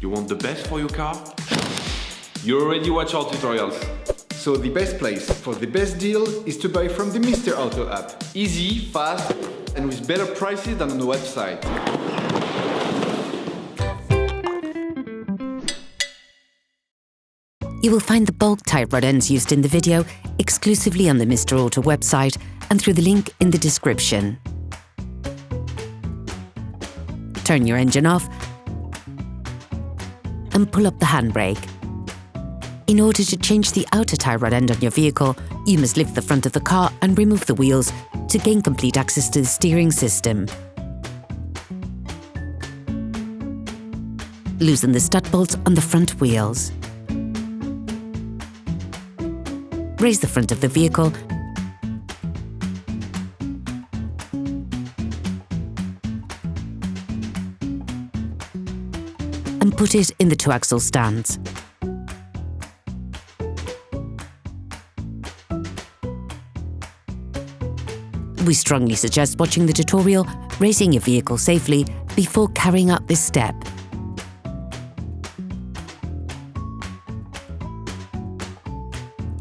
You want the best for your car? You already watch our tutorials. So the best place for the best deal is to buy from the Mr. Auto app. Easy, fast, and with better prices than on the website. You will find the bulk tie rod ends used in the video exclusively on the Mr. Auto website and through the link in the description. Turn your engine off and pull up the handbrake. In order to change the outer tie rod end on your vehicle, you must lift the front of the car and remove the wheels to gain complete access to the steering system. Loosen the stud bolts on the front wheels. Raise the front of the vehicle and put it in the two-axle stands. We strongly suggest watching the tutorial, raising your vehicle safely before carrying out this step.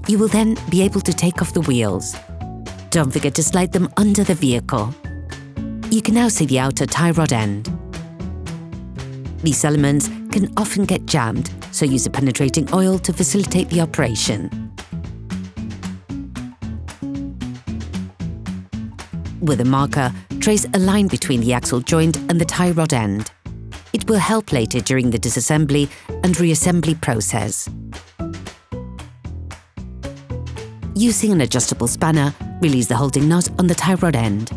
You will then be able to take off the wheels. Don't forget to slide them under the vehicle. You can now see the outer tie rod end. These elements can often get jammed, so use a penetrating oil to facilitate the operation. With a marker, trace a line between the axle joint and the tie rod end. It will help later during the disassembly and reassembly process. Using an adjustable spanner, release the holding nut on the tie rod end.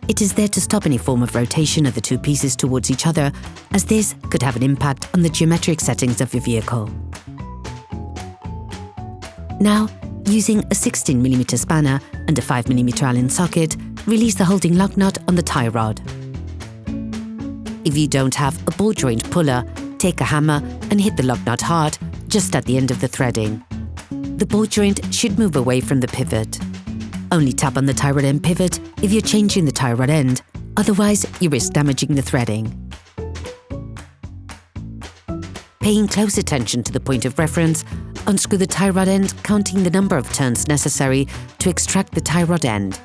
It is there to stop any form of rotation of the two pieces towards each other, as this could have an impact on the geometric settings of your vehicle. Now, using a 16mm spanner and a 5mm Allen socket, release the holding lug nut on the tie rod. If you don't have a ball joint puller, take a hammer and hit the lug nut hard just at the end of the threading. The ball joint should move away from the pivot. Only tap on the tie rod end pivot if you're changing the tie rod end, otherwise you risk damaging the threading. Paying close attention to the point of reference, unscrew the tie rod end, counting the number of turns necessary to extract the tie rod end.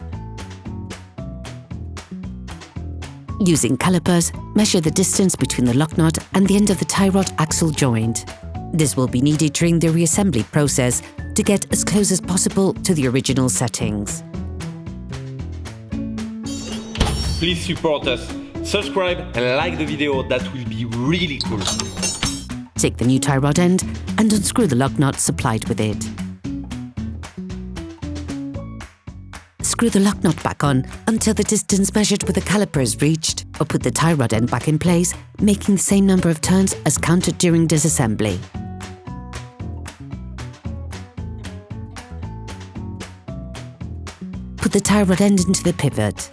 Using calipers, measure the distance between the lock nut and the end of the tie rod axle joint. This will be needed during the reassembly process to get as close as possible to the original settings. Please support us. Subscribe and like the video, that will be really cool. Take the new tie rod end and unscrew the lock nut supplied with it. Screw the lock nut back on until the distance measured with the caliper is reached, or put the tie rod end back in place, making the same number of turns as counted during disassembly. Put the tie rod end into the pivot.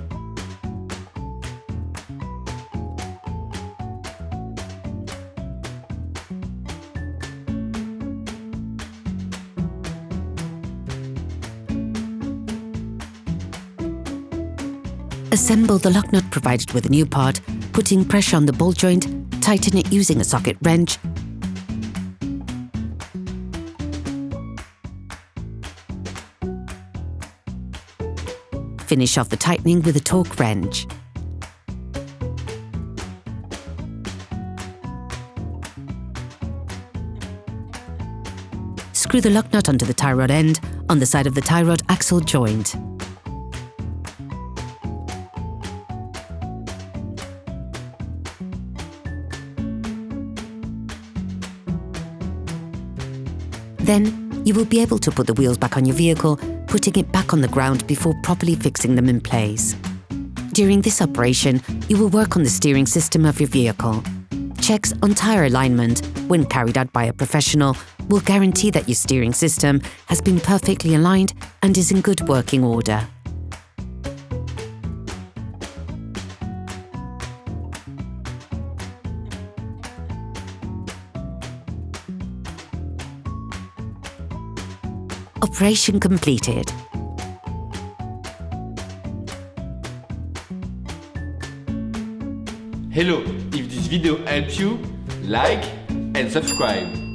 Assemble the lock nut provided with a new part, putting pressure on the ball joint, tighten it using a socket wrench, finish off the tightening with a torque wrench. Screw the lock nut onto the tie rod end on the side of the tie rod axle joint. Then, you will be able to put the wheels back on your vehicle, putting it back on the ground before properly fixing them in place. During this operation, you will work on the steering system of your vehicle. Checks on tyre alignment, when carried out by a professional, will guarantee that your steering system has been perfectly aligned and is in good working order. Operation completed. Hello, if this video helped you, like and subscribe.